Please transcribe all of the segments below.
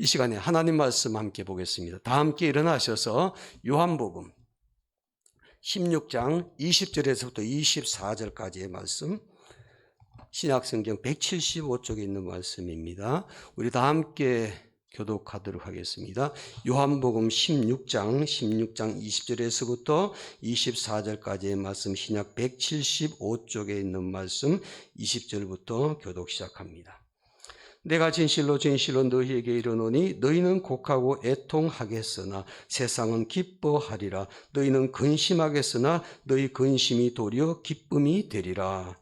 이 시간에 하나님 말씀 함께 보겠습니다. 다 함께 일어나셔서 요한복음 16장 20절에서부터 24절까지의 말씀, 신약성경 175쪽에 있는 말씀입니다. 우리 다 함께 교독하도록 하겠습니다. 요한복음 16장 20절에서부터 24절까지의 말씀, 신약 175쪽에 있는 말씀 20절부터 교독 시작합니다. 내가 진실로 너희에게 이르노니 너희는 곡하고 애통하겠으나 세상은 기뻐하리라. 너희는 근심하겠으나 너희 근심이 도리어 기쁨이 되리라.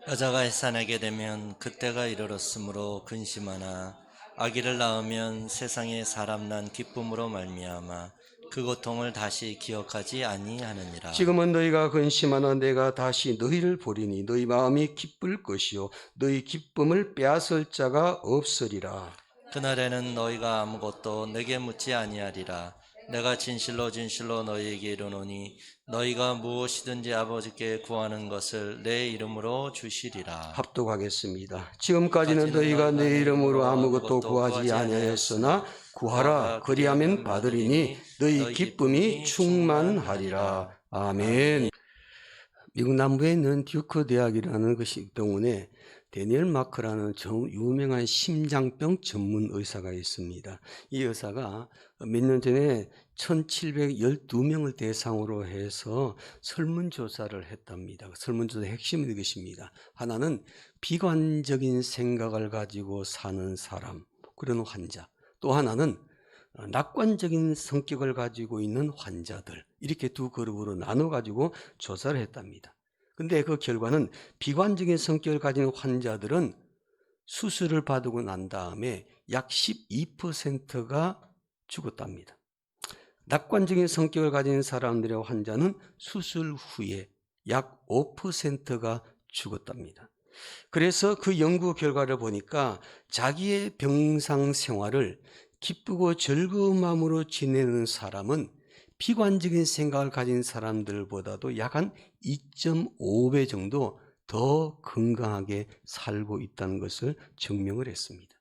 여자가 해산하게 되면 그때가 이르렀으므로 근심하나 아기를 낳으면 세상에 사람 난 기쁨으로 말미암아 그 고통을 다시 기억하지 아니하느니라. 지금은 너희가 근심하나 내가 다시 너희를 보리니 너희 마음이 기쁠 것이요 너희 기쁨을 빼앗을 자가 없으리라. 그날에는 너희가 아무것도 내게 묻지 아니하리라. 내가 진실로 너희에게 이르노니 너희가 무엇이든지 아버지께 구하는 것을 내 이름으로 주시리라. 합독하겠습니다. 지금까지는 너희가 내 이름으로 아무것도 구하지 아니하였으나 구하라 그리하면 받으리니 너희 기쁨이 충만하리라. 아멘. 미국 남부에 있는 듀크 대학이라는 것이기 때문에 데니엘 마크라는 유명한 심장병 전문 의사가 있습니다. 이 의사가 몇 년 전에 1712명을 대상으로 해서 설문조사를 했답니다. 설문조사의 핵심은 이것입니다. 하나는 비관적인 생각을 가지고 사는 사람, 그런 환자. 또 하나는 낙관적인 성격을 가지고 있는 환자들, 이렇게 두 그룹으로 나눠 가지고 조사를 했답니다. 근데 그 결과는 비관적인 성격을 가진 환자들은 수술을 받고 난 다음에 약 12%가 죽었답니다. 낙관적인 성격을 가진 사람들의 환자는 수술 후에 약 5%가 죽었답니다. 그래서 그 연구 결과를 보니까 자기의 병상 생활을 기쁘고 즐거운 마음으로 지내는 사람은 비관적인 생각을 가진 사람들보다도 약 한 2.5배 정도 더 건강하게 살고 있다는 것을 증명을 했습니다.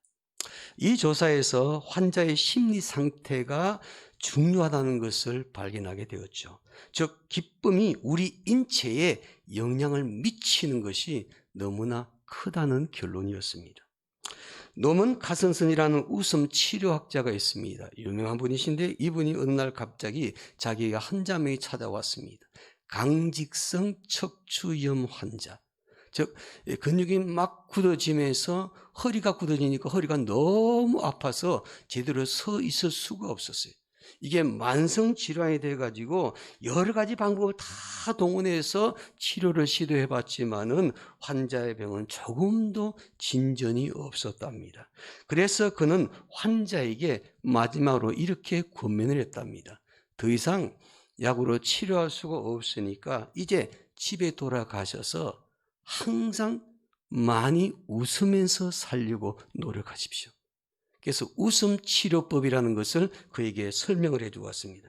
이 조사에서 환자의 심리 상태가 중요하다는 것을 발견하게 되었죠. 즉, 기쁨이 우리 인체에 영향을 미치는 것이 너무나 크다는 결론이었습니다. 노먼 카슨슨이라는 웃음 치료학자가 있습니다. 유명한 분이신데 이분이 어느 날 갑자기 자기가 환자명이 찾아왔습니다. 강직성 척추염 환자. 즉, 근육이 막 굳어지면서 허리가 굳어지니까 허리가 너무 아파서 제대로 서 있을 수가 없었어요. 이게 만성 질환이 돼가지고 여러 가지 방법을 다 동원해서 치료를 시도해 봤지만은 환자의 병은 조금도 진전이 없었답니다. 그래서 그는 환자에게 마지막으로 이렇게 권면을 했답니다. 더 이상 약으로 치료할 수가 없으니까 이제 집에 돌아가셔서 항상 많이 웃으면서 살려고 노력하십시오. 그래서 웃음 치료법이라는 것을 그에게 설명을 해주고 왔습니다.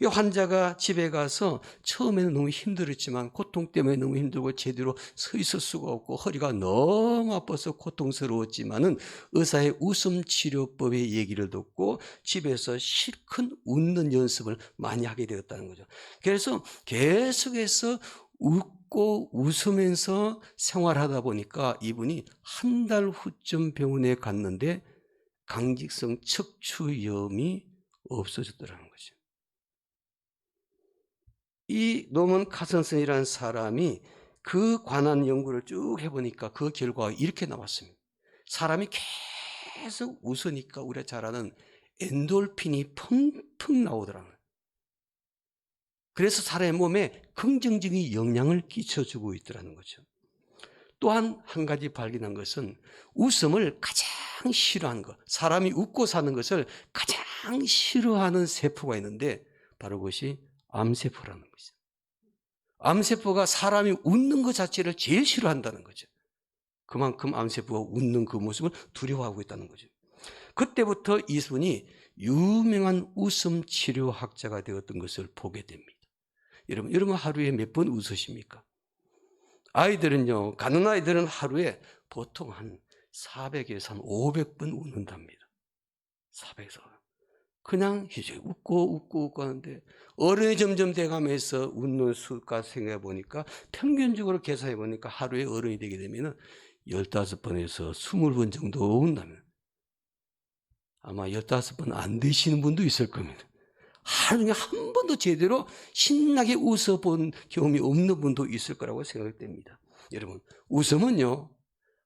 환자가 집에 가서 처음에는 너무 힘들었지만 고통 때문에 너무 힘들고 제대로 서 있을 수가 없고 허리가 너무 아파서 고통스러웠지만은 의사의 웃음 치료법의 얘기를 듣고 집에서 실컷 웃는 연습을 많이 하게 되었다는 거죠. 그래서 계속해서 웃고 웃으면서 생활하다 보니까 이분이 한 달 후쯤 병원에 갔는데 강직성 척추염이 없어졌더라는 거죠. 이 노먼 카슨슨이라는 사람이 그 관한 연구를 쭉 해보니까 그 결과가 이렇게 나왔습니다. 사람이 계속 웃으니까 우리가 잘 아는 엔돌핀이 펑펑 나오더라는 거예요. 그래서 사람의 몸에 긍정적인 영향을 끼쳐주고 있더라는 거죠. 또한 한 가지 발견한 것은 웃음을 가장 싫어하는 것, 사람이 웃고 사는 것을 가장 싫어하는 세포가 있는데 바로 그것이 암세포라는 거죠. 암세포가 사람이 웃는 것 자체를 제일 싫어한다는 거죠. 그만큼 암세포가 웃는 그 모습을 두려워하고 있다는 거죠. 그때부터 이분이 유명한 웃음 치료학자가 되었던 것을 보게 됩니다. 여러분 하루에 몇 번 웃으십니까? 아이들은요, 가는 아이들은 하루에 보통 한 400에서 한 500번 웃는답니다. 400석. 그냥 이제 웃고 하는데 어른이 점점 돼가면서 웃는 수가 생각해 보니까 평균적으로 계산해 보니까 하루에 어른이 되게 되면은 15번에서 20번 정도 운다면 아마 15번 안 되시는 분도 있을 겁니다. 하루에 한 번도 제대로 신나게 웃어본 경험이 없는 분도 있을 거라고 생각됩니다. 여러분, 웃음은요,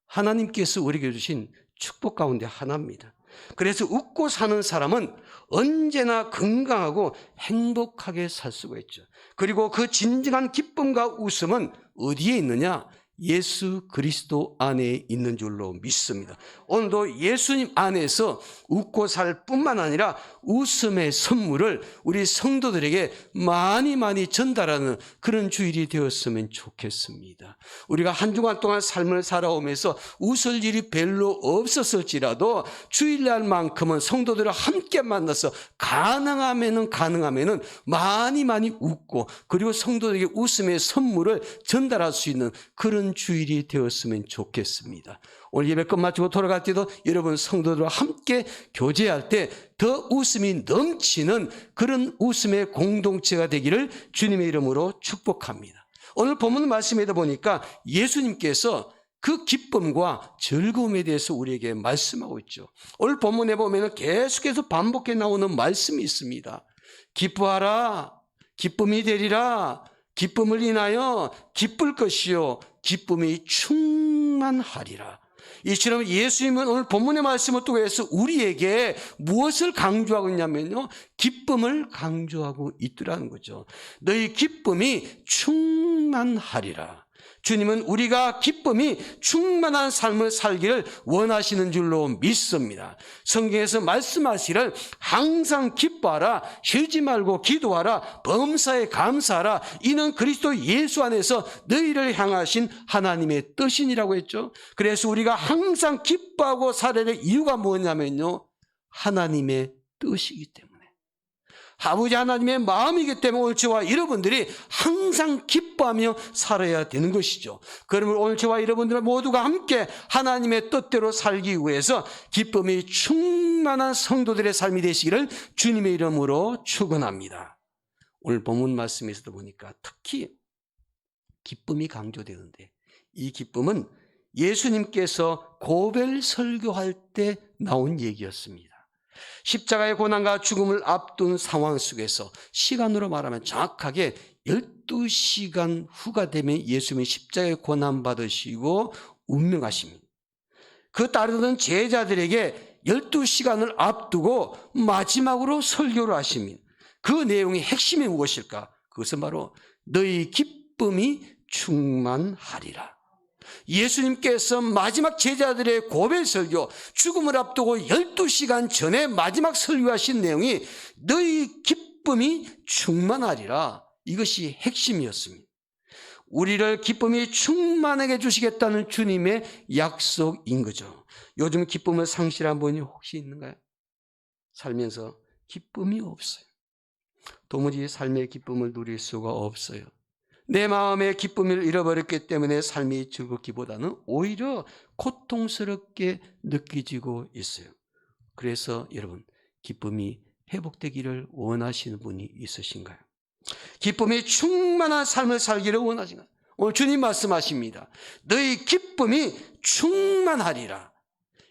하나님께서 우리에게 주신 축복 가운데 하나입니다. 그래서 웃고 사는 사람은 언제나 건강하고 행복하게 살 수가 있죠. 그리고 그 진정한 기쁨과 웃음은 어디에 있느냐? 예수 그리스도 안에 있는 줄로 믿습니다. 오늘도 예수님 안에서 웃고 살 뿐만 아니라 웃음의 선물을 우리 성도들에게 많이 전달하는 그런 주일이 되었으면 좋겠습니다. 우리가 한 주간 동안 삶을 살아오면서 웃을 일이 별로 없었을지라도 주일날만큼은 성도들을 함께 만나서 가능하면은 많이 웃고 그리고 성도들에게 웃음의 선물을 전달할 수 있는 그런 주일이 되었으면 좋겠습니다. 오늘 예배 끝마치고 돌아갈 때도 여러분 성도들과 함께 교제할 때 더 웃음이 넘치는 그런 웃음의 공동체가 되기를 주님의 이름으로 축복합니다. 오늘 본문 말씀에도 보니까 예수님께서 그 기쁨과 즐거움에 대해서 우리에게 말씀하고 있죠. 오늘 본문에 보면 계속해서 반복해 나오는 말씀이 있습니다. 기뻐하라, 기쁨이 되리라, 기쁨을 인하여 기쁠 것이요 기쁨이 충만하리라. 이처럼 예수님은 오늘 본문의 말씀을 통해서 우리에게 무엇을 강조하고 있냐면요, 기쁨을 강조하고 있더라는 거죠. 너희 기쁨이 충만하리라. 주님은 우리가 기쁨이 충만한 삶을 살기를 원하시는 줄로 믿습니다. 성경에서 말씀하시기를 항상 기뻐하라, 쉬지 말고 기도하라, 범사에 감사하라, 이는 그리스도 예수 안에서 너희를 향하신 하나님의 뜻이니라고 했죠. 그래서 우리가 항상 기뻐하고 살아야 될 이유가 뭐냐면요, 하나님의 뜻이기 때문에, 아버지 하나님의 마음이기 때문에 오늘 저와 여러분들이 항상 기뻐하며 살아야 되는 것이죠. 그러면 오늘 저와 여러분들 모두가 함께 하나님의 뜻대로 살기 위해서 기쁨이 충만한 성도들의 삶이 되시기를 주님의 이름으로 축원합니다. 오늘 본문 말씀에서도 보니까 특히 기쁨이 강조되는데, 이 기쁨은 예수님께서 고별 설교할 때 나온 얘기였습니다. 십자가의 고난과 죽음을 앞둔 상황 속에서 시간으로 말하면 정확하게 12시간 후가 되면 예수님이 십자가의 고난받으시고 운명하십니다. 그 따르던 제자들에게 12시간을 앞두고 마지막으로 설교를 하십니다. 그 내용의 핵심이 무엇일까? 그것은 바로 너희 기쁨이 충만하리라. 예수님께서 마지막 제자들의 고별 설교, 죽음을 앞두고 12시간 전에 마지막 설교하신 내용이 너희 기쁨이 충만하리라. 이것이 핵심이었습니다. 우리를 기쁨이 충만하게 해주시겠다는 주님의 약속인 거죠. 요즘 기쁨을 상실한 분이 혹시 있는가요? 살면서 기쁨이 없어요. 도무지 삶의 기쁨을 누릴 수가 없어요. 내 마음의 기쁨을 잃어버렸기 때문에 삶이 즐겁기보다는 오히려 고통스럽게 느껴지고 있어요. 그래서 여러분, 기쁨이 회복되기를 원하시는 분이 있으신가요? 기쁨이 충만한 삶을 살기를 원하신가요? 오늘 주님 말씀하십니다. 너희 기쁨이 충만하리라.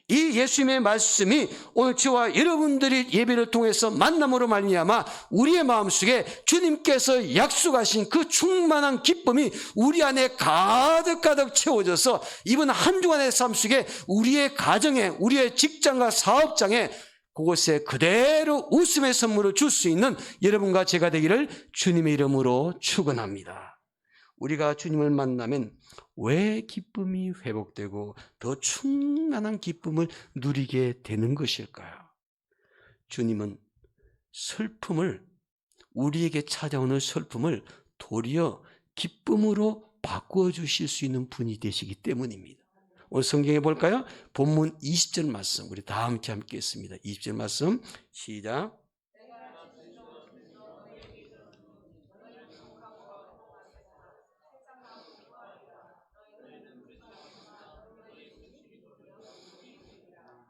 이 예수님의 말씀이 오늘 저와 여러분들이 예배를 통해서 만남으로 말미암아 우리의 마음속에 주님께서 약속하신 그 충만한 기쁨이 우리 안에 가득 채워져서 이번 한 주간의 삶 속에 우리의 가정에, 우리의 직장과 사업장에 그곳에 그대로 웃음의 선물을 줄 수 있는 여러분과 제가 되기를 주님의 이름으로 축원합니다. 우리가 주님을 만나면 왜 기쁨이 회복되고 더 충만한 기쁨을 누리게 되는 것일까요? 주님은 슬픔을, 우리에게 찾아오는 슬픔을 도리어 기쁨으로 바꾸어 주실 수 있는 분이 되시기 때문입니다. 오늘 성경에 볼까요? 본문 20절 말씀, 우리 다 함께 읽겠습니다. 20절 말씀 시작.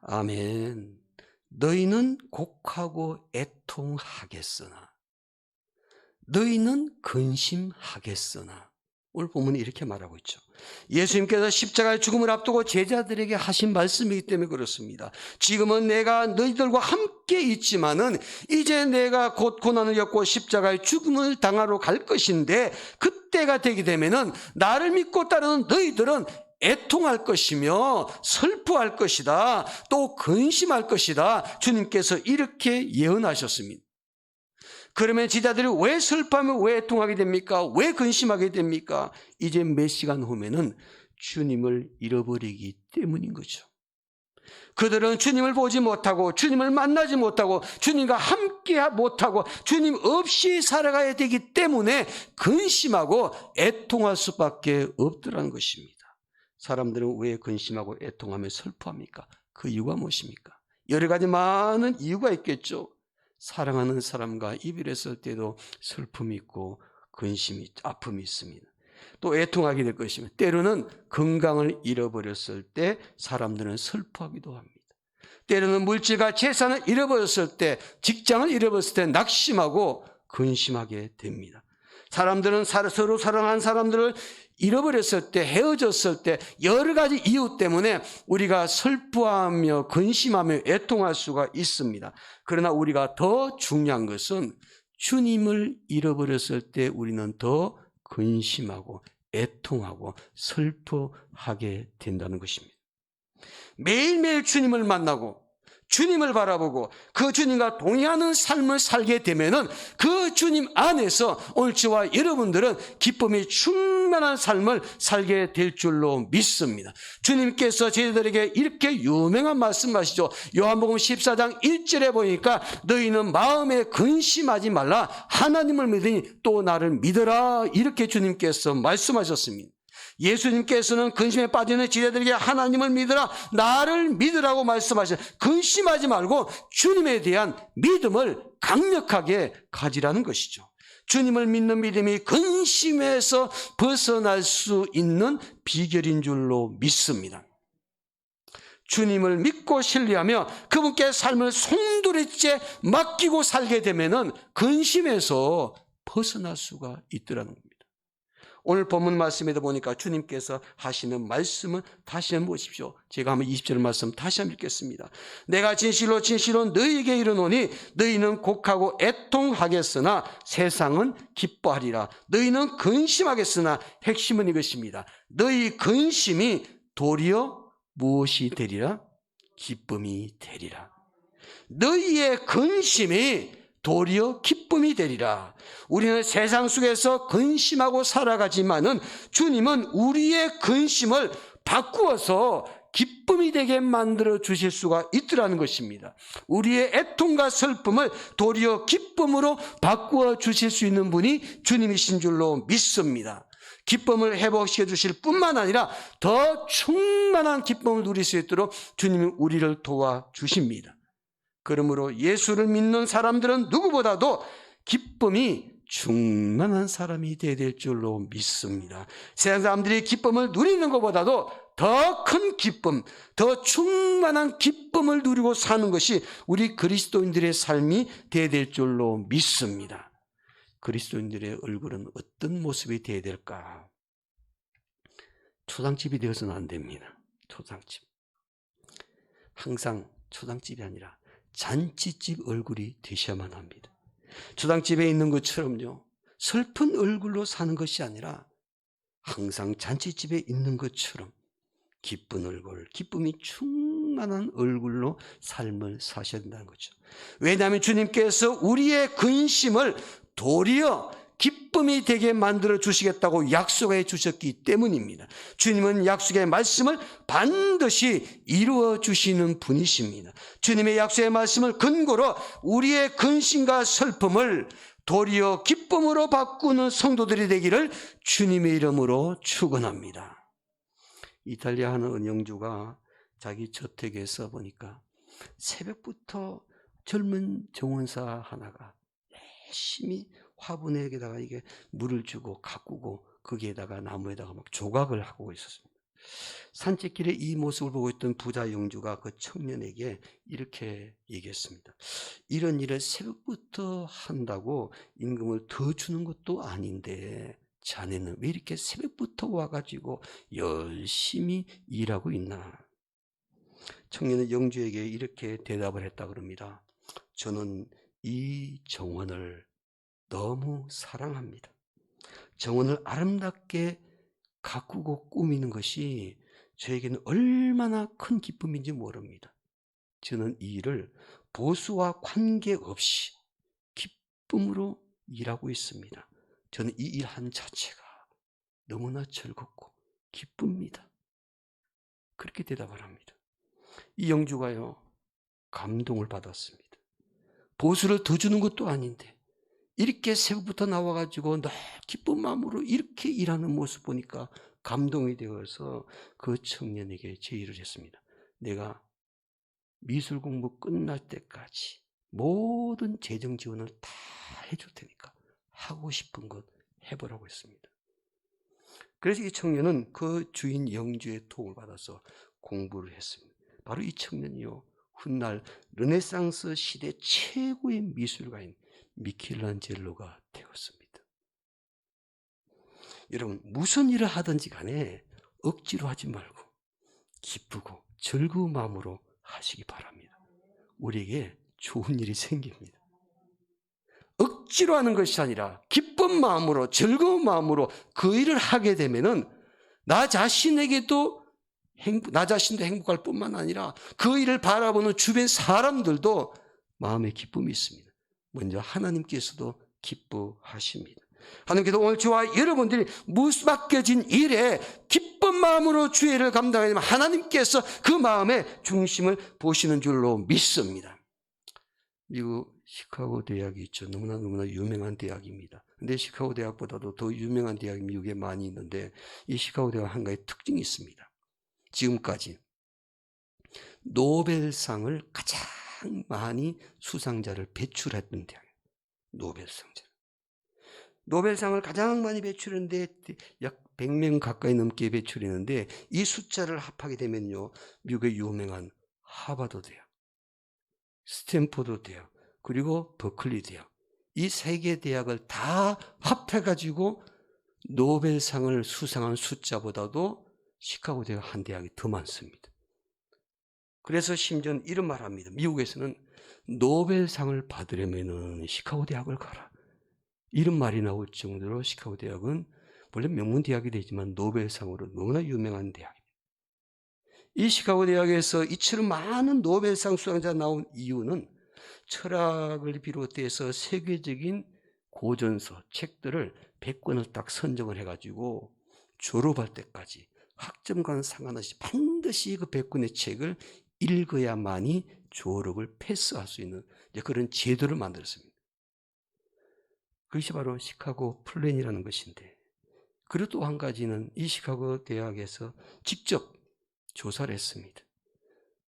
아멘. 너희는 곡하고 애통하겠으나 너희는 근심하겠으나, 오늘 본문이 이렇게 말하고 있죠. 예수님께서 십자가의 죽음을 앞두고 제자들에게 하신 말씀이기 때문에 그렇습니다. 지금은 내가 너희들과 함께 있지만은 이제 내가 곧 고난을 겪고 십자가의 죽음을 당하러 갈 것인데, 그때가 되게 되면은 나를 믿고 따르는 너희들은 애통할 것이며 슬퍼할 것이다, 또 근심할 것이다. 주님께서 이렇게 예언하셨습니다. 그러면 제자들이 왜 슬퍼하며 왜 애통하게 됩니까? 왜 근심하게 됩니까? 이제 몇 시간 후면은 주님을 잃어버리기 때문인 거죠. 그들은 주님을 보지 못하고 주님을 만나지 못하고 주님과 함께 못하고 주님 없이 살아가야 되기 때문에 근심하고 애통할 수밖에 없더라는 것입니다. 사람들은 왜 근심하고 애통하며 슬퍼합니까? 그 이유가 무엇입니까? 여러 가지 많은 이유가 있겠죠. 사랑하는 사람과 이별했을 때도 슬픔이 있고 근심이, 아픔이 있습니다. 또 애통하게 될 것이며, 때로는 건강을 잃어버렸을 때 사람들은 슬퍼하기도 합니다. 때로는 물질과 재산을 잃어버렸을 때, 직장을 잃어버렸을 때 낙심하고 근심하게 됩니다. 사람들은 서로 사랑한 사람들을 잃어버렸을 때, 헤어졌을 때 여러 가지 이유 때문에 우리가 슬퍼하며 근심하며 애통할 수가 있습니다. 그러나 우리가 더 중요한 것은 주님을 잃어버렸을 때 우리는 더 근심하고 애통하고 슬퍼하게 된다는 것입니다. 매일매일 주님을 만나고 주님을 바라보고 그 주님과 동의하는 삶을 살게 되면은 그 주님 안에서 오늘 저와 여러분들은 기쁨이 충만한 삶을 살게 될 줄로 믿습니다. 주님께서 제자들에게 이렇게 유명한 말씀하시죠. 요한복음 14장 1절에 보니까 너희는 마음에 근심하지 말라, 하나님을 믿으니 또 나를 믿어라, 이렇게 주님께서 말씀하셨습니다. 예수님께서는 근심에 빠지는 제자들에게 하나님을 믿으라, 나를 믿으라고 말씀하셔서 근심하지 말고 주님에 대한 믿음을 강력하게 가지라는 것이죠. 주님을 믿는 믿음이 근심에서 벗어날 수 있는 비결인 줄로 믿습니다. 주님을 믿고 신뢰하며 그분께 삶을 송두리째 맡기고 살게 되면은 근심에서 벗어날 수가 있더라는 겁니다. 오늘 본문 말씀에도 보니까 주님께서 하시는 말씀은 다시 한번 보십시오. 제가 한번 20절 말씀 다시 한번 읽겠습니다. 내가 진실로 진실로 너희에게 이르노니 너희는 곡하고 애통하겠으나 세상은 기뻐하리라. 너희는 근심하겠으나, 핵심은 이것입니다. 너희 근심이 도리어 무엇이 되리라? 기쁨이 되리라. 너희의 근심이 도리어 기쁨이 되리라. 우리는 세상 속에서 근심하고 살아가지만은 주님은 우리의 근심을 바꾸어서 기쁨이 되게 만들어 주실 수가 있더라는 것입니다. 우리의 애통과 슬픔을 도리어 기쁨으로 바꾸어 주실 수 있는 분이 주님이신 줄로 믿습니다. 기쁨을 회복시켜 주실 뿐만 아니라 더 충만한 기쁨을 누릴 수 있도록 주님이 우리를 도와주십니다. 그러므로 예수를 믿는 사람들은 누구보다도 기쁨이 충만한 사람이 되어야 될 줄로 믿습니다. 세상 사람들이 기쁨을 누리는 것보다도 더 큰 기쁨, 더 충만한 기쁨을 누리고 사는 것이 우리 그리스도인들의 삶이 되어야 될 줄로 믿습니다. 그리스도인들의 얼굴은 어떤 모습이 되어야 될까? 초상집이 되어서는 안 됩니다. 초상집. 항상 초상집이 아니라 잔치집 얼굴이 되셔야만 합니다. 초상집에 있는 것처럼요, 슬픈 얼굴로 사는 것이 아니라 항상 잔치집에 있는 것처럼 기쁜 얼굴, 기쁨이 충만한 얼굴로 삶을 사셔야 된다는 거죠. 왜냐하면 주님께서 우리의 근심을 도리어 기쁨이 되게 만들어 주시겠다고 약속해 주셨기 때문입니다. 주님은 약속의 말씀을 반드시 이루어 주시는 분이십니다. 주님의 약속의 말씀을 근거로 우리의 근심과 슬픔을 도리어 기쁨으로 바꾸는 성도들이 되기를 주님의 이름으로 축원합니다. 이탈리아 한 은영주가 자기 저택에서 보니까 새벽부터 젊은 정원사 하나가 열심히 화분에다가 이게 물을 주고 가꾸고 거기에다가 나무에다가 막 조각을 하고 있었습니다. 산책길에 이 모습을 보고 있던 부자 영주가 그 청년에게 이렇게 얘기했습니다. 이런 일을 새벽부터 한다고 임금을 더 주는 것도 아닌데 자네는 왜 이렇게 새벽부터 와가지고 열심히 일하고 있나? 청년은 영주에게 이렇게 대답을 했다 그럽니다. 저는 이 정원을 너무 사랑합니다. 정원을 아름답게 가꾸고 꾸미는 것이 저에게는 얼마나 큰 기쁨인지 모릅니다. 저는 이 일을 보수와 관계없이 기쁨으로 일하고 있습니다. 저는 이 일 한 자체가 너무나 즐겁고 기쁩니다. 그렇게 대답을 합니다. 이 영주가요, 감동을 받았습니다. 보수를 더 주는 것도 아닌데 이렇게 새벽부터 나와가지고 너무 기쁜 마음으로 이렇게 일하는 모습 보니까 감동이 되어서 그 청년에게 제의를 했습니다. 내가 미술 공부 끝날 때까지 모든 재정 지원을 다 해줄 테니까 하고 싶은 것 해보라고 했습니다. 그래서 이 청년은 그 주인 영주의 도움을 받아서 공부를 했습니다. 바로 이 청년이요, 훗날 르네상스 시대 최고의 미술가인 미켈란젤로가 되었습니다. 여러분, 무슨 일을 하든지 간에 억지로 하지 말고 기쁘고 즐거운 마음으로 하시기 바랍니다. 우리에게 좋은 일이 생깁니다. 억지로 하는 것이 아니라 기쁜 마음으로, 즐거운 마음으로 그 일을 하게 되면은 나 자신도 행복할 뿐만 아니라 그 일을 바라보는 주변 사람들도 마음에 기쁨이 있습니다. 먼저 하나님께서도 기뻐하십니다. 하나님께서 오늘 저와 여러분들이 맡겨진 일에 기쁜 마음으로 주의 일을 감당하면 하나님께서 그 마음의 중심을 보시는 줄로 믿습니다. 미국 시카고 대학이 있죠. 너무나 유명한 대학입니다. 근데 시카고 대학보다도 더 유명한 대학이 미국에 많이 있는데 이 시카고 대학 한 가지 특징이 있습니다. 지금까지 노벨상을 가장 많이 수상자를 배출했던 대학이에요. 노벨상을 가장 많이 배출했는데 약 100명 가까이 넘게 배출했는데 이 숫자를 합하게 되면요, 미국의 유명한 하버드 대학, 스탠포드 대학, 그리고 버클리 대학, 이 세 개 대학을 다 합해가지고 노벨상을 수상한 숫자보다도 시카고 대학 한 대학이 더 많습니다. 그래서 심지어는 이런 말 합니다. 미국에서는 노벨상을 받으려면 시카고 대학을 가라, 이런 말이 나올 정도로 시카고 대학은 원래 명문대학이 되지만 노벨상으로 너무나 유명한 대학입니다. 이 시카고 대학에서 이처럼 많은 노벨상 수상자 나온 이유는 철학을 비롯해서 세계적인 고전서, 책들을 100권을 딱 선정을 해가지고 졸업할 때까지 학점과는 상관없이 반드시 그 100권의 책을 읽어야만이 졸업을 패스할 수 있는 그런 제도를 만들었습니다. 그것이 바로 시카고 플랜이라는 것인데, 그리고 또 한 가지는 이 시카고 대학에서 직접 조사를 했습니다.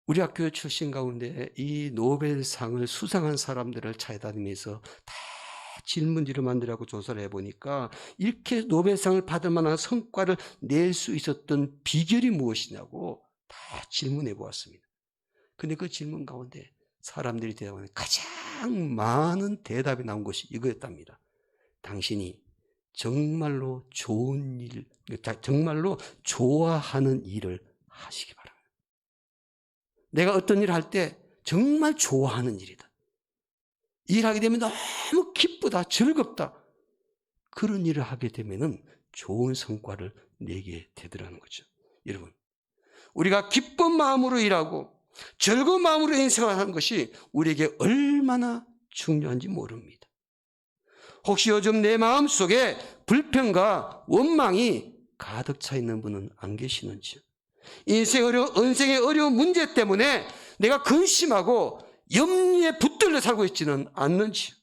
우리 학교 출신 가운데 이 노벨상을 수상한 사람들을 찾아다니면서 다 질문지를 만들라고 조사를 해보니까 이렇게 노벨상을 받을 만한 성과를 낼 수 있었던 비결이 무엇이냐고 다 질문해 보았습니다. 근데 그 질문 가운데 사람들이 대답하는 가장 많은 대답이 나온 것이 이거였답니다. 당신이 정말로 좋은 일, 정말로 좋아하는 일을 하시기 바랍니다. 내가 어떤 일을 할 때 정말 좋아하는 일이다, 일하게 되면 너무 기쁘다, 즐겁다, 그런 일을 하게 되면은 좋은 성과를 내게 되더라는 거죠. 여러분, 우리가 기쁜 마음으로 일하고 즐거운 마음으로 인생하는 것이 우리에게 얼마나 중요한지 모릅니다. 혹시 요즘 내 마음속에 불평과 원망이 가득 차 있는 분은 안 계시는지요? 인생의 어려운 문제 때문에 내가 근심하고 염려에 붙들려 살고 있지는 않는지요?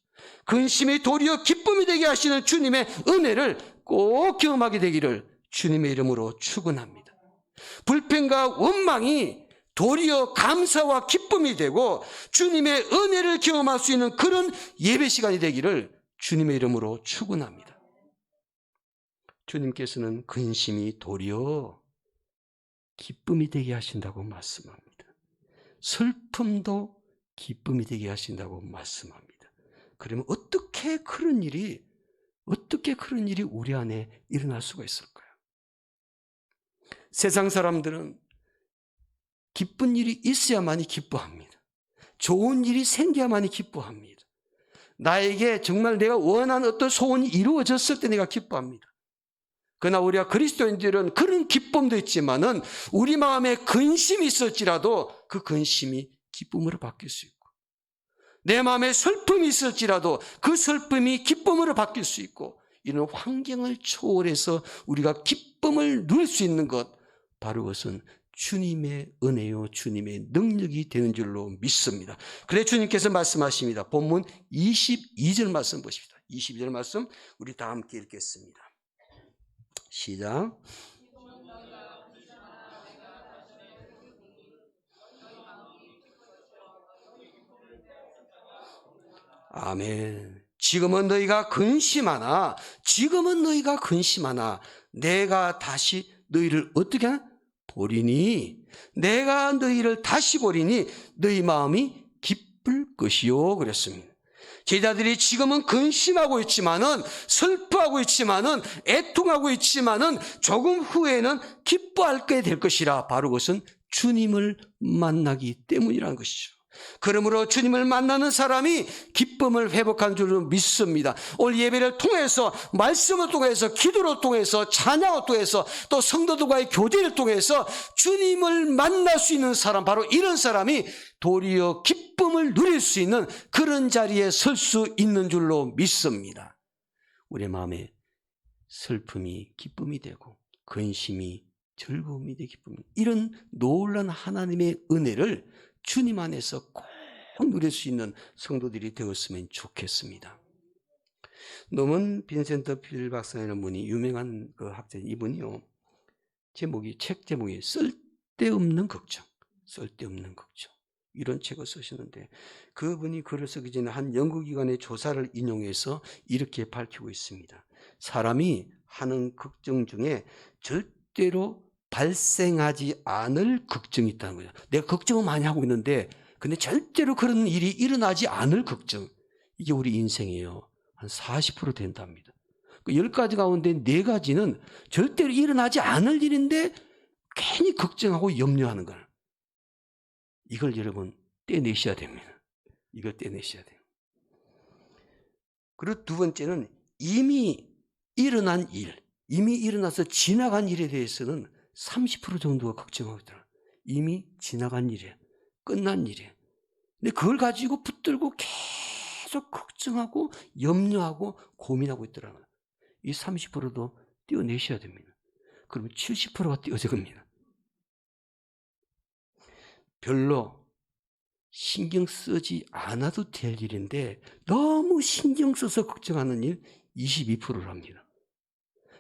근심이 도리어 기쁨이 되게 하시는 주님의 은혜를 꼭 경험하게 되기를 주님의 이름으로 축원합니다. 불평과 원망이 도리어 감사와 기쁨이 되고 주님의 은혜를 경험할 수 있는 그런 예배 시간이 되기를 주님의 이름으로 축원합니다. 주님께서는 근심이 도리어 기쁨이 되게 하신다고 말씀합니다. 슬픔도 기쁨이 되게 하신다고 말씀합니다. 그러면 어떻게 그런 일이 우리 안에 일어날 수가 있을까요? 세상 사람들은 기쁜 일이 있어야만이 기뻐합니다. 좋은 일이 생겨야만이 기뻐합니다. 나에게 정말 내가 원하는 어떤 소원이 이루어졌을 때 내가 기뻐합니다. 그러나 우리가 그리스도인들은 그런 기쁨도 있지만은 우리 마음에 근심이 있을지라도 그 근심이 기쁨으로 바뀔 수 있고, 내 마음에 슬픔이 있을지라도 그 슬픔이 기쁨으로 바뀔 수 있고, 이런 환경을 초월해서 우리가 기쁨을 누릴 수 있는 것, 바로 그것은 주님의 은혜요, 주님의 능력이 되는 줄로 믿습니다. 그래 주님께서 말씀하십니다. 본문 22절 말씀 보십시다. 22절 말씀 우리 다 함께 읽겠습니다. 시작. 아멘. 지금은 너희가 근심하나 내가 다시 너희를 어떻게 하나? 보리니, 내가 너희를 다시 보리니 너희 마음이 기쁠 것이요 그랬습니다. 제자들이 지금은 근심하고 있지만은, 슬퍼하고 있지만은, 애통하고 있지만은 조금 후에는 기뻐하게 될 것이라. 바로 그것은 주님을 만나기 때문이라는 것이죠. 그러므로 주님을 만나는 사람이 기쁨을 회복한 줄로 믿습니다. 오늘 예배를 통해서, 말씀을 통해서, 기도를 통해서, 찬양을 통해서, 또 성도들과의 교제를 통해서 주님을 만날 수 있는 사람, 바로 이런 사람이 도리어 기쁨을 누릴 수 있는 그런 자리에 설 수 있는 줄로 믿습니다. 우리의 마음에 슬픔이 기쁨이 되고, 근심이 즐거움이 되고, 기쁨이, 이런 놀라운 하나님의 은혜를 주님 안에서 꼭 누릴 수 있는 성도들이 되었으면 좋겠습니다. 노먼 빈센트 필 박사라는 분이, 유명한 그 학자, 이분이요, 책 제목이 쓸데없는 걱정, 이런 책을 쓰시는데, 그분이 글을 쓰기 전에 한 연구기관의 조사를 인용해서 이렇게 밝히고 있습니다. 사람이 하는 걱정 중에 절대로 발생하지 않을 걱정이 있다는 거예요. 내가 걱정을 많이 하고 있는데, 근데 절대로 그런 일이 일어나지 않을 걱정, 이게 우리 인생이에요. 한 40% 된답니다. 그 10가지 가운데 4가지는 절대로 일어나지 않을 일인데 괜히 걱정하고 염려하는 거예요. 이걸 여러분 떼내셔야 됩니다. 이걸 떼내셔야 돼요. 그리고 두 번째는 이미 일어난 일, 이미 일어나서 지나간 일에 대해서는 30% 정도가 걱정하고 있더라. 이미 지나간 일이야. 끝난 일이야. 근데 그걸 가지고 붙들고 계속 걱정하고 염려하고 고민하고 있더라고요. 이 30%도 떼어내셔야 됩니다. 그러면 70%가 떼어져갑니다. 별로 신경 쓰지 않아도 될 일인데 너무 신경 써서 걱정하는 일 22%랍니다.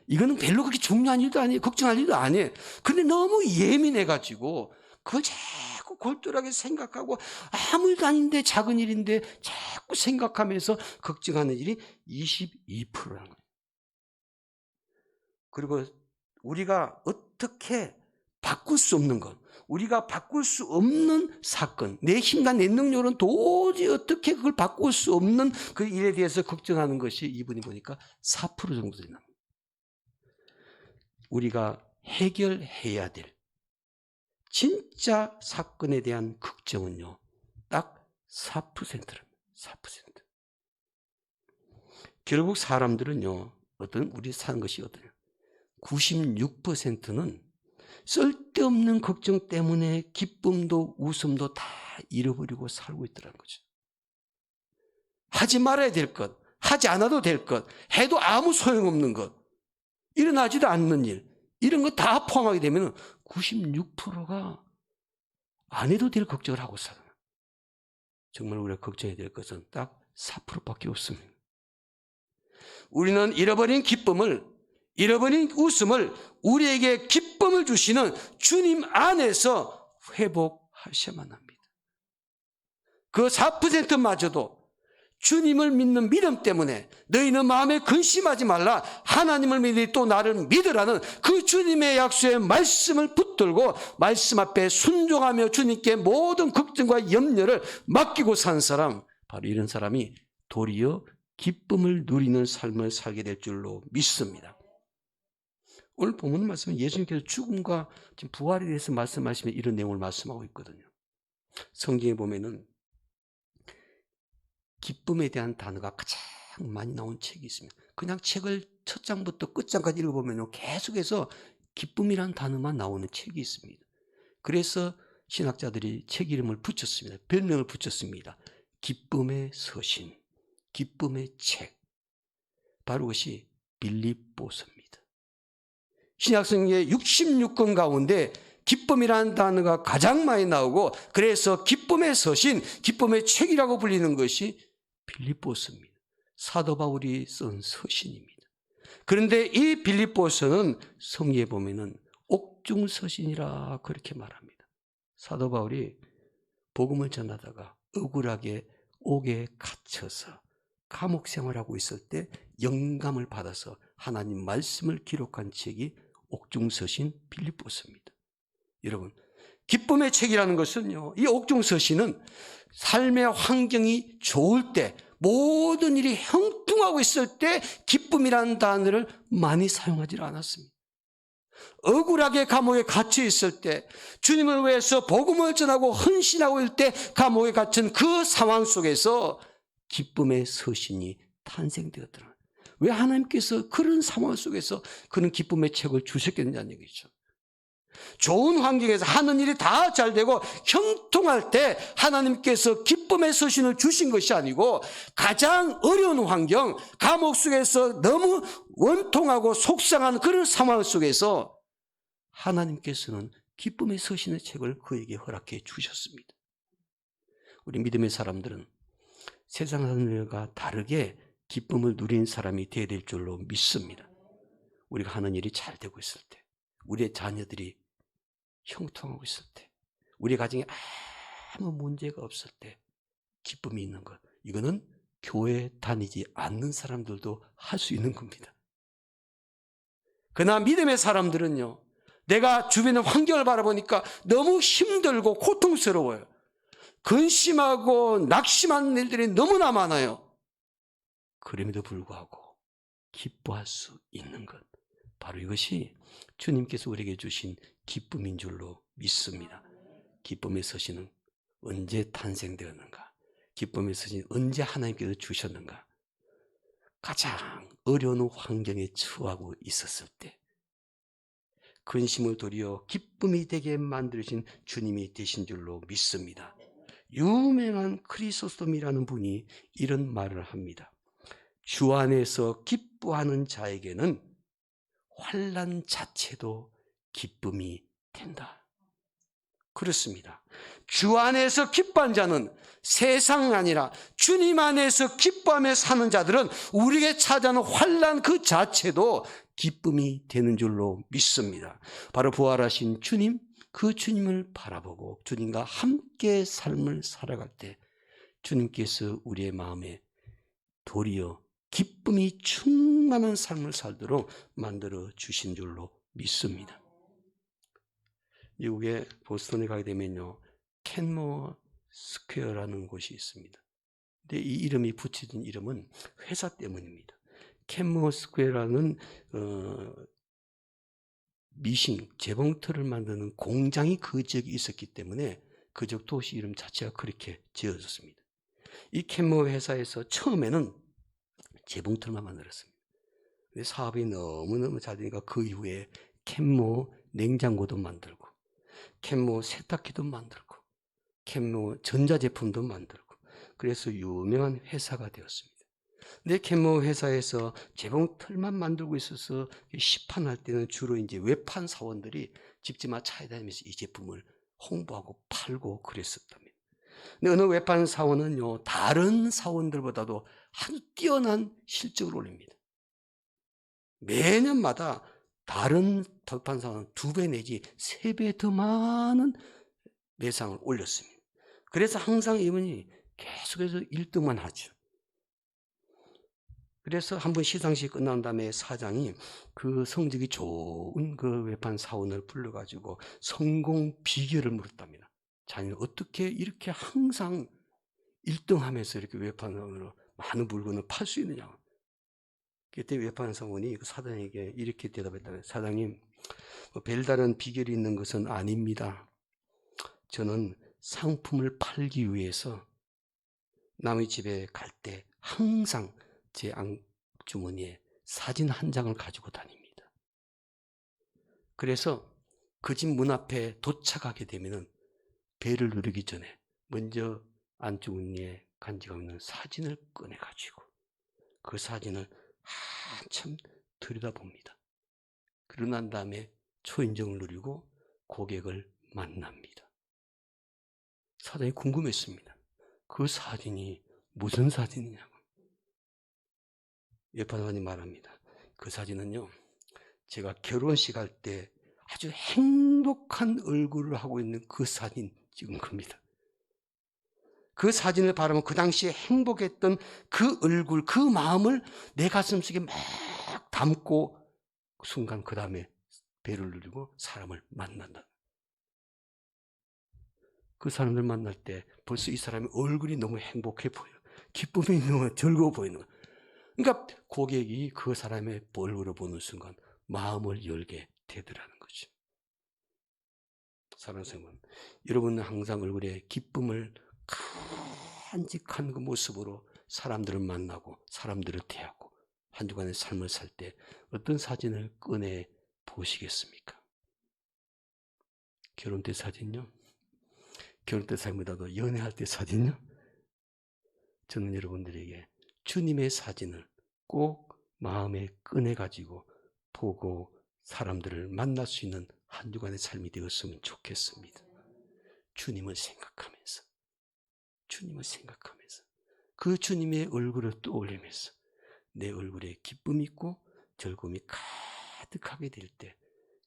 이거는 별로 그렇게 중요한 일도 아니에요. 걱정할 일도 아니에요. 근데 너무 예민해가지고 그걸 자꾸 골똘하게 생각하고, 아무 일도 아닌데, 작은 일인데 자꾸 생각하면서 걱정하는 일이 22%라는 거예요. 그리고 우리가 어떻게 바꿀 수 없는 것, 우리가 바꿀 수 없는 사건, 내 힘과 내 능력으로는 도저히 어떻게 그걸 바꿀 수 없는 그 일에 대해서 걱정하는 것이, 이분이 보니까 4% 정도 됩니다. 우리가 해결해야 될 진짜 사건에 대한 걱정은요, 딱 4%랍니다. 4%. 결국 사람들은요, 우리 사는 것이 어떠냐? 96%는 쓸데없는 걱정 때문에 기쁨도 웃음도 다 잃어버리고 살고 있더라는 거죠. 하지 말아야 될 것, 하지 않아도 될 것, 해도 아무 소용없는 것, 일어나지도 않는 일, 이런 거 다 포함하게 되면 96%가 안 해도 될 걱정을 하고 살아요. 정말 우리가 걱정해야 될 것은 딱 4%밖에 없습니다. 우리는 잃어버린 기쁨을, 잃어버린 웃음을, 우리에게 기쁨을 주시는 주님 안에서 회복하셔야만 합니다. 그 4%마저도 주님을 믿는 믿음 때문에 너희는 마음에 근심하지 말라. 하나님을 믿으니 또 나를 믿으라는 그 주님의 약속의 말씀을 붙들고 말씀 앞에 순종하며 주님께 모든 걱정과 염려를 맡기고 산 사람, 바로 이런 사람이 도리어 기쁨을 누리는 삶을 살게 될 줄로 믿습니다. 오늘 본문 말씀은 예수님께서 죽음과 부활에 대해서 말씀하시면 이런 내용을 말씀하고 있거든요. 성경에 보면은 기쁨에 대한 단어가 가장 많이 나온 책이 있습니다. 그냥 책을 첫 장부터 끝장까지 읽어보면 계속해서 기쁨이라는 단어만 나오는 책이 있습니다. 그래서 신학자들이 책 이름을 붙였습니다. 별명을 붙였습니다. 기쁨의 서신, 기쁨의 책. 바로 그것이 빌립보서입니다. 신약성경의 66권 가운데 기쁨이라는 단어가 가장 많이 나오고, 그래서 기쁨의 서신, 기쁨의 책이라고 불리는 것이 빌립보서입니다. 사도 바울이 쓴 서신입니다. 그런데 이 빌립보서는 성경에 보면은 옥중서신이라 그렇게 말합니다. 사도 바울이 복음을 전하다가 억울하게 옥에 갇혀서 감옥 생활하고 있을 때 영감을 받아서 하나님 말씀을 기록한 책이 옥중서신 빌립보서입니다. 여러분, 기쁨의 책이라는 것은요, 이 옥중서신은 삶의 환경이 좋을 때, 모든 일이 형통하고 있을 때 기쁨이라는 단어를 많이 사용하지 않았습니다. 억울하게 감옥에 갇혀 있을 때, 주님을 위해서 복음을 전하고 헌신하고 있을 때 감옥에 갇힌 그 상황 속에서 기쁨의 서신이 탄생되었더라. 왜 하나님께서 그런 상황 속에서 그런 기쁨의 책을 주셨겠냐는 얘기죠. 좋은 환경에서 하는 일이 다 잘 되고 형통할 때 하나님께서 기쁨의 서신을 주신 것이 아니고, 가장 어려운 환경, 감옥 속에서 너무 원통하고 속상한 그런 상황 속에서 하나님께서는 기쁨의 서신의 책을 그에게 허락해 주셨습니다. 우리 믿음의 사람들은 세상 사람들과 다르게 기쁨을 누린 사람이 되어야 될 줄로 믿습니다. 우리가 하는 일이 잘 되고 있을 때, 우리의 자녀들이 형통하고 있을 때, 우리 가정에 아무 문제가 없을 때 기쁨이 있는 것, 이거는 교회 다니지 않는 사람들도 할 수 있는 겁니다. 그러나 믿음의 사람들은요, 내가 주변의 환경을 바라보니까 너무 힘들고 고통스러워요. 근심하고 낙심하는 일들이 너무나 많아요. 그럼에도 불구하고 기뻐할 수 있는 것, 바로 이것이 주님께서 우리에게 주신 기쁨인 줄로 믿습니다. 기쁨의 서신은 언제 탄생되었는가? 기쁨의 서신은 언제 하나님께서 주셨는가? 가장 어려운 환경에 처하고 있었을 때 근심을 도리어 기쁨이 되게 만드신 주님이 되신 줄로 믿습니다. 유명한 크리소스톰이라는 분이 이런 말을 합니다. 주 안에서 기뻐하는 자에게는 환난 자체도 기쁨이 된다. 그렇습니다. 주 안에서 기뻐한 자는, 세상 아니라 주님 안에서 기뻐하며 사는 자들은 우리에게 찾아오는 환난 그 자체도 기쁨이 되는 줄로 믿습니다. 바로 부활하신 주님, 그 주님을 바라보고 주님과 함께 삶을 살아갈 때 주님께서 우리의 마음에 도리어 기쁨이 충만한 삶을 살도록 만들어 주신 줄로 믿습니다. 미국의 보스턴에 가게 되면요, 캔모어 스퀘어라는 곳이 있습니다. 근데 이 이름이 붙여진 이름은 회사 때문입니다. 캔모어 스퀘어라는 미싱, 재봉틀을 만드는 공장이 그 지역에 있었기 때문에 그 지역 도시 이름 자체가 그렇게 지어졌습니다. 이 캔모어 회사에서 처음에는 재봉틀만 만들었습니다. 근데 사업이 너무너무 잘 되니까 그 이후에 캔모어 냉장고도 만들고, 캔모어 세탁기도 만들고, 캔모어 전자제품도 만들고, 그래서 유명한 회사가 되었습니다. 근데 캔모어 회사에서 재봉틀만 만들고 있어서 시판할 때는 주로 이제 외판 사원들이 집집마다 찾아다니면서 이 제품을 홍보하고 팔고 그랬었답니다. 근데 어느 외판 사원은요, 다른 사원들보다도 아주 뛰어난 실적을 올립니다. 매년마다 다른 외판 사원은 2배 내지 3배 더 많은 매상을 올렸습니다. 그래서 항상 이분이 계속해서 1등만 하죠. 그래서 한번 시상식 끝난 다음에 사장이 그 성적이 좋은 그 외판 사원을 불러가지고 성공 비결을 물었답니다. 자기는 어떻게 이렇게 항상 1등하면서 이렇게 외판으로 많은 물건을 팔 수 있느냐. 그때 외판 사원이 그 사장에게 이렇게 대답했다. 사장님, 뭐 별다른 비결이 있는 것은 아닙니다. 저는 상품을 팔기 위해서 남의 집에 갈 때 항상 제 안주머니에 사진 한 장을 가지고 다닙니다. 그래서 그 집 문 앞에 도착하게 되면은 배를 누르기 전에 먼저 안주머니에 간직하고 있는 사진을 꺼내가지고 그 사진을 한참 들여다봅니다. 그러고 난 다음에 초인종을 누르고 고객을 만납니다. 사장이 궁금했습니다. 그 사진이 무슨 사진이냐고. 외판사관이 말합니다. 그 사진은요, 제가 결혼식 할 때 아주 행복한 얼굴을 하고 있는 그 사진 찍은 겁니다. 그 사진을 바라보면 그 당시에 행복했던 그 얼굴, 그 마음을 내 가슴속에 막 담고 순간 그 다음에 배를 누르고 사람을 만난다. 그 사람들 만날 때 벌써 이 사람의 얼굴이 너무 행복해 보여요. 기쁨이 너무 즐거워 보이는 거예요. 그러니까 고객이 그 사람의 얼굴을 보는 순간 마음을 열게 되더라는 거죠. 사랑하는 성도님, 여러분은 항상 얼굴에 기쁨을 간직한 그 모습으로 사람들을 만나고 사람들을 대하고 한 주간의 삶을 살 때 어떤 사진을 꺼내 보시겠습니까? 결혼 때 사진요? 결혼 때 사진보다도 연애할 때 사진요? 저는 여러분들에게 주님의 사진을 꼭 마음에 꺼내가지고 보고 사람들을 만날 수 있는 한 주간의 삶이 되었으면 좋겠습니다. 주님을 생각하면서 그 주님의 얼굴을 떠올리면서 내 얼굴에 기쁨이 있고 즐거움이 가득하게 될 때,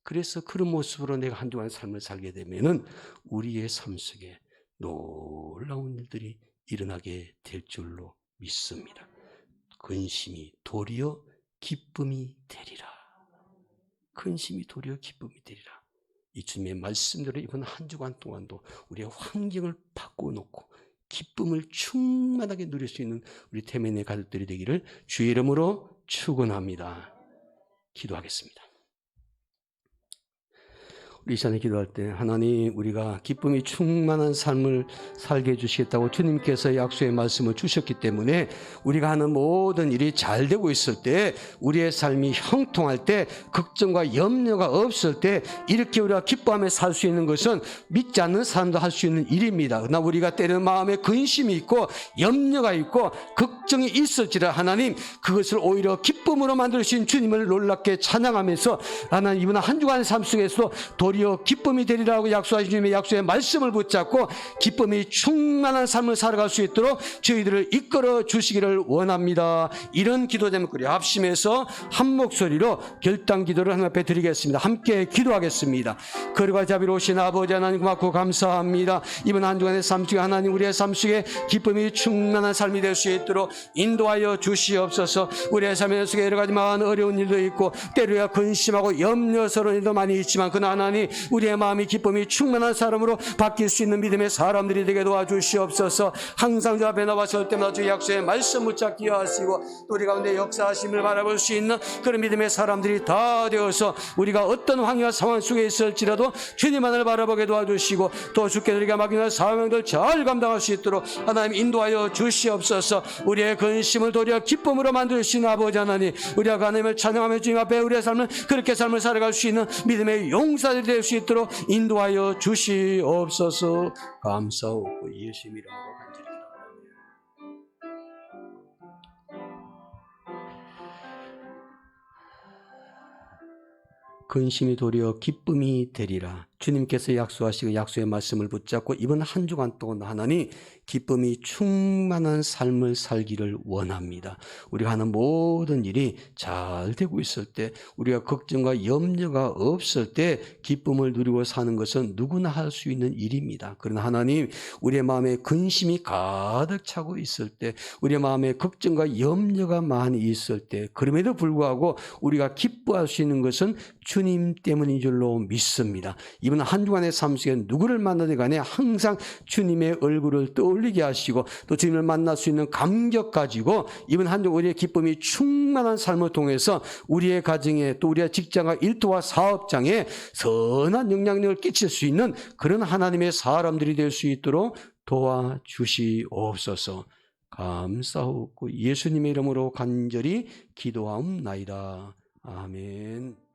그래서 그런 모습으로 내가 한 주간의 삶을 살게 되면은 우리의 삶 속에 놀라운 일들이 일어나게 될 줄로 믿습니다. 근심이 도리어 기쁨이 되리라. 근심이 도리어 기쁨이 되리라. 이 주님의 말씀대로 이번 한 주간 동안도 우리의 환경을 바꿔놓고 기쁨을 충만하게 누릴 수 있는 우리 태민의 가족들이 되기를 주의 이름으로 축원합니다. 기도하겠습니다. 우리 이 시간에 기도할 때 하나님, 우리가 기쁨이 충만한 삶을 살게 해주시겠다고 주님께서 약속의 말씀을 주셨기 때문에 우리가 하는 모든 일이 잘 되고 있을 때, 우리의 삶이 형통할 때, 걱정과 염려가 없을 때 이렇게 우리가 기뻐하며 살 수 있는 것은 믿지 않는 사람도 할 수 있는 일입니다. 그러나 우리가 때로는 마음에 근심이 있고 염려가 있고 걱정이 있을지라 하나님, 그것을 오히려 기쁨으로 만드신 주님을 놀랍게 찬양하면서 하나님, 이번 한 주간의 삶 속에서도 도리어 기쁨이 되리라고 약속하신 주님의 약속의 말씀을 붙잡고 기쁨이 충만한 삶을 살아갈 수 있도록 저희들을 이끌어 주시기를 원합니다. 이런 기도 제목을 합심해서 한 목소리로 결단 기도를 하나님 앞에 드리겠습니다. 함께 기도하겠습니다. 거룩과 자비로우신 아버지 하나님, 고맙고 감사합니다. 이번 한 주간의 삶 속에 하나님, 우리의 삶 속에 기쁨이 충만한 삶이 될 수 있도록 인도하여 주시옵소서. 우리의 삶 속에 여러 가지 많은 어려운 일도 있고 때로야 근심하고 염려스러운 일도 많이 있지만, 그러나 하나님, 우리의 마음이 기쁨이 충만한 사람으로 바뀔 수 있는 믿음의 사람들이 되게 도와주시옵소서. 항상 저 앞에 나와설 때마다 주 약속의 말씀 붙잡게 하시고 또 우리 가운데 역사하심을 바라볼 수 있는 그런 믿음의 사람들이 다 되어서 우리가 어떤 환경과 상황 속에 있을지라도 주님만을 바라보게 도와주시고 또 주께서 우리가 맡기는 사명들 잘 감당할 수 있도록 하나님 인도하여 주시옵소서. 우리의 근심을 도리어 기쁨으로 만드시는 아버지 하나님, 우리가 하나님을 찬양하며 주님 앞에 우리의 삶을 그렇게 삶을 살아갈 수 있는 믿음의 용사들이 될 수 있도록 인도하여 주시옵소서. 감사하고 예수 이름으로 간절히 기도합니다. 근심이 도리어 기쁨이 되리라. 주님께서 약속하시고 약속의 말씀을 붙잡고 이번 한 주간 동안 하나님, 기쁨이 충만한 삶을 살기를 원합니다. 우리가 하는 모든 일이 잘 되고 있을 때, 우리가 걱정과 염려가 없을 때 기쁨을 누리고 사는 것은 누구나 할 수 있는 일입니다. 그러나 하나님, 우리의 마음에 근심이 가득 차고 있을 때, 우리의 마음에 걱정과 염려가 많이 있을 때, 그럼에도 불구하고 우리가 기뻐할 수 있는 것은 주님 때문인 줄로 믿습니다. 이번 한 주간의 삶 속에 누구를 만나든 간에 항상 주님의 얼굴을 떠올리게 하시고, 또 주님을 만날 수 있는 감격 가지고 이번 한 주 우리의 기쁨이 충만한 삶을 통해서 우리의 가정에, 또 우리의 직장과 일터와 사업장에 선한 영향력을 끼칠 수 있는 그런 하나님의 사람들이 될 수 있도록 도와주시옵소서. 감사하고 예수님의 이름으로 간절히 기도하옵나이다. 아멘.